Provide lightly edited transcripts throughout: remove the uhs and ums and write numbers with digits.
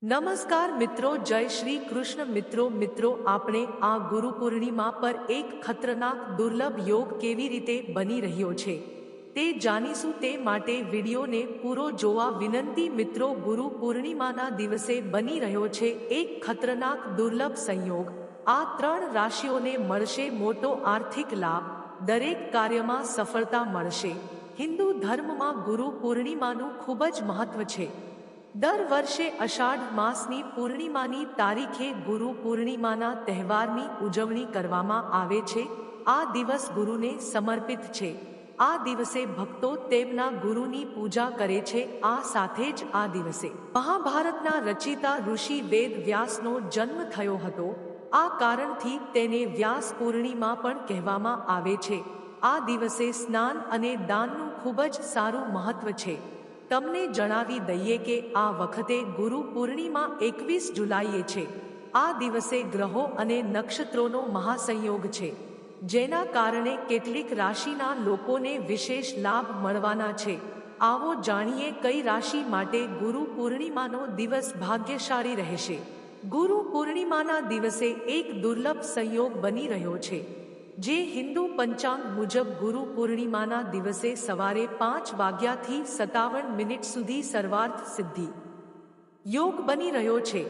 નમસ્કાર મિત્રો, જય શ્રી કૃષ્ણ મિત્રો આપણે આ ગુરુ પૂર્ણિમા પર એક ખતરનાક દુર્લભ યોગ કેવી રીતે બની રહ્યો છે તે જાણીશું। તે માટે વિડીયોને પૂરો જોવા વિનંતી। મિત્રો, ગુરુ પૂર્ણિમાના દિવસે બની રહ્યો છે એક ખતરનાક દુર્લભ સંયોગ। આ ત્રણ રાશિઓને મળશે મોટો આર્થિક લાભ, દરેક કાર્યમાં સફળતા મળશે। હિન્દુ ધર્મમાં ગુરુ પૂર્ણિમાનું ખૂબ જ મહત્વ છે। દર વર્ષે અષાઢ માસની પૂર્ણિમાની તારીખે ગુરુ પૂર્ણિમાના તહેવારની ઉજવણી કરવામાં આવે છે। આ દિવસ ગુરુને સમર્પિત છે। આ દિવસે ભક્તો તેમના ગુરુની પૂજા કરે છે। આ સાથે જ આ દિવસે મહાભારતના રચિતા ઋષિ વેદ વ્યાસનો જન્મ થયો હતો। આ કારણથી તેને વ્યાસ પૂર્ણિમા પણ કહેવામાં આવે છે। આ દિવસે સ્નાન અને દાનનું ખૂબ જ સારું મહત્વ છે। તમને જણાવી દઈએ કે આ વખતે ગુરુ પૂર્ણિમા 21 જુલાઈએ છે। આ દિવસે ગ્રહો અને નક્ષત્રોનો મહાસંયોગ છે, જેના કારણે કેટલીક રાશિના લોકોને વિશેષ લાભ મળવાના છે। આવો જાણીએ કઈ રાશિ માટે ગુરુ પૂર્ણિમાનો દિવસ ભાગ્યશાળી રહેશે। ગુરુ પૂર્ણિમાના દિવસે એક દુર્લભ સંયોગ બની રહ્યો છે, જે હિન્દુ પંચાંગ મુજબ ગુરુ પૂર્ણિમાના દિવસે સવારે 5 વાગ્યાથી 57 સુધી સર્વાર્થ સિદ્ધિ યોગ બની રહ્યો છે,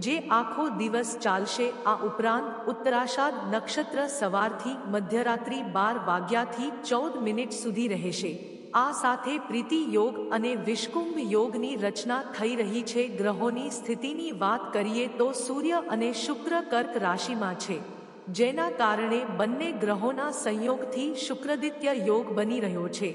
જે આખો દિવસ ચાલશે। આ ઉપરાંત ઉત્તરાષાઢ નક્ષત્ર સવારથી મધ્યરાત્રિ 12 વાગ્યાથી 14 સુધી રહેશે। આ સાથે પ્રીતિ યોગ અને વિષકુંભ યોગની રચના થઈ રહી છે। ગ્રહોની સ્થિતિની વાત કરીએ તો સૂર્ય અને શુક્ર કર્ક રાશિમાં છે, જેના કારણે બંને ગ્રહોના સંયોગથી શુક્રાદિત્ય યોગ બની રહ્યો છે।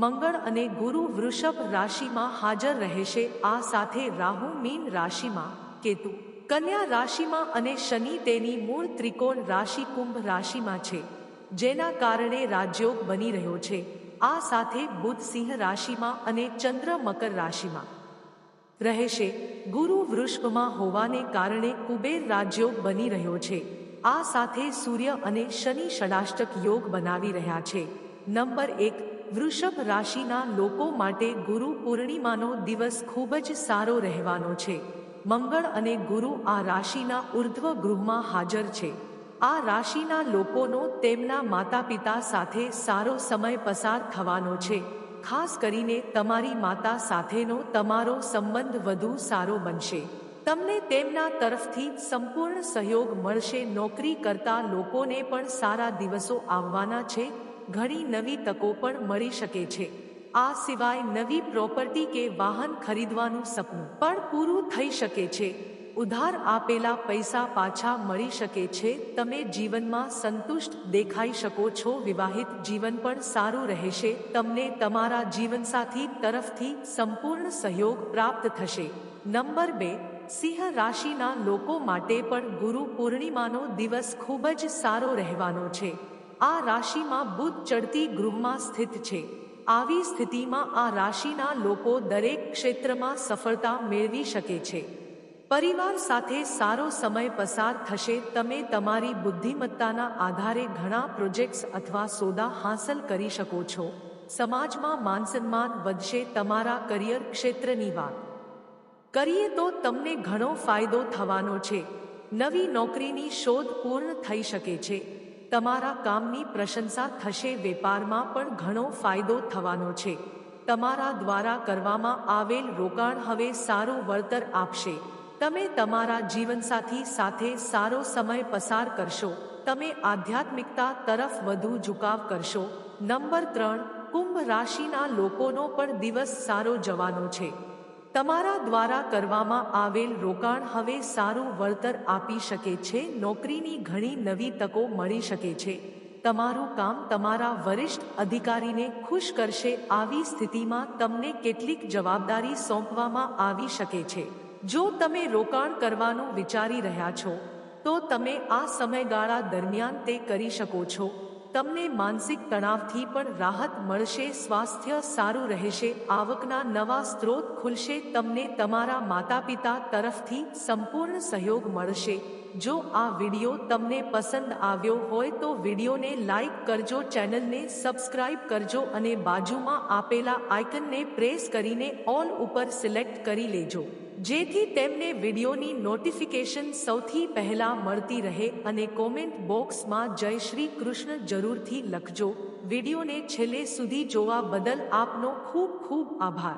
મંગળ અને ગુરુ વૃષભ રાશિમાં હાજર રહેશે। આ સાથે રાહુ મીન રાશિમાં, કેતુ કન્યા રાશિમાં અને શનિ તેની મૂળ ત્રિકોણ રાશિ કુંભ રાશિમાં છે, જેના કારણે રાજયોગ બની રહ્યો છે। આ સાથે બુધ સિંહ રાશિમાં અને ચંદ્ર મકર રાશિમાં રહેશે। ગુરુ વૃષભમાં હોવાને કારણે કુબેર રાજયોગ બની રહ્યો છે। આ સાથે સૂર્ય અને શનિ ષડાષ્ટક યોગ બનાવી રહ્યા છે। નંબર 1, વૃષભ રાશિના લોકો માટે ગુરુ પૂર્ણિમાનો દિવસ ખૂબ જ સારો રહેવાનો છે। મંગળ અને ગુરુ આ રાશિના ઉર્ધ્વ ગૃહમાં હાજર છે। આ રાશિના લોકોનો તેમના માતા પિતા સાથે સારો સમય પસાર થવાનો છે। ખાસ કરીને તમારી માતા સાથેનો તમારો સંબંધ વધુ સારો બનશે। તમને તેમના તરફથી સંપૂર્ણ સહયોગ મળશે। નોકરી કરતા લોકોને પણ સારા દિવસો આવવાના છે। ઘણી નવી તકો પણ મળી શકે છે। આ સિવાય નવી પ્રોપર્ટી કે વાહન ખરીદવાનું સપનું પણ પૂરું થઈ શકે છે। ઉધાર આપેલા પૈસા પાછા મળી શકે છે। તમે જીવનમાં સંતુષ્ટ દેખાઈ શકો છો। વિવાહિત જીવન પણ સારું રહેશે। તમને તમારા જીવનસાથી તરફથી સંપૂર્ણ સહયોગ પ્રાપ્ત થશે। નંબર 2, સિંહ રાશિના લોકો માટે પણ ગુરુ પૂર્ણિમાનો દિવસ ખૂબ જ સારો રહેવાનો છે। આ રાશિમાં બુધ ચડતી ગૃહમાં સ્થિત છે। આવી સ્થિતિમાં આ રાશિના લોકો દરેક ક્ષેત્રમાં સફળતા મેળવી શકે છે। પરિવાર સાથે સારો સમય પસાર થશે। તમે તમારી બુદ્ધિમત્તાના આધારે ઘણા પ્રોજેક્ટ્સ અથવા સોદા હાંસલ કરી શકો છો। સમાજમાં માનસન્માન વધશે। તમારા કરિયર ક્ષેત્રની વાત કરીએ તો તમને ઘણો ફાયદો થવાનો છે। નવી નોકરીની શોધ પૂર્ણ થઈ શકે છે। તમારા કામની પ્રશંસા થશે। વેપારમાં પણ ઘણો ફાયદો થવાનો છે। તમારા દ્વારા કરવામાં આવેલ રોકાણ હવે સારું વળતર આપશે। તમે તમારા જીવનસાથી સાથે સારો સમય પસાર કરશો। તમે આધ્યાત્મિકતા તરફ વધુ ઝુકાવ કરશો। નંબર 3, કુંભ રાશિના લોકોનો પણ દિવસ સારો જવાનો છે। તમારા દ્વારા કરવામાં આવેલ રોકાણ હવે સારું વળતર આપી શકે છે। નોકરીની ઘણી નવી તકો મળી શકે છે। તમારું કામ તમારા વરિષ્ઠ અધિકારીને ખુશ કરશે। આવી સ્થિતિમાં તમને કેટલીક જવાબદારી સોંપવામાં આવી શકે છે। જો તમે રોકાણ કરવાનું વિચારી રહ્યા છો, તો તમે આ સમયગાળા દરમિયાન તે કરી શકો છો। તમને માનસિક તણાવથી પણ રાહત મળશે। સ્વાસ્થ્ય સારું રહેશે। આવકના નવા સ્ત્રોત ખુલશે। તમને તમારા માતા પિતા તરફથી સંપૂર્ણ સહયોગ મળશે। જો આ વિડીયો તમને પસંદ આવ્યો હોય તો વિડીયોને લાઈક કરજો, ચેનલને સબસ્ક્રાઇબ કરજો અને બાજુમાં આપેલા આઇકનને પ્રેસ કરીને ઓલ ઉપર સિલેક્ટ કરી લેજો। જેથી તેમને વિડીયોની નોટિફિકેશન સૌથી પહેલા મળતી રહે. અને કોમેન્ટ બોક્સમાં જય શ્રી કૃષ્ણ જરૂરથી લખજો. વિડીયોને છેલ્લે સુધી જોવા બદલ આપનો ખૂબ ખૂબ આભાર.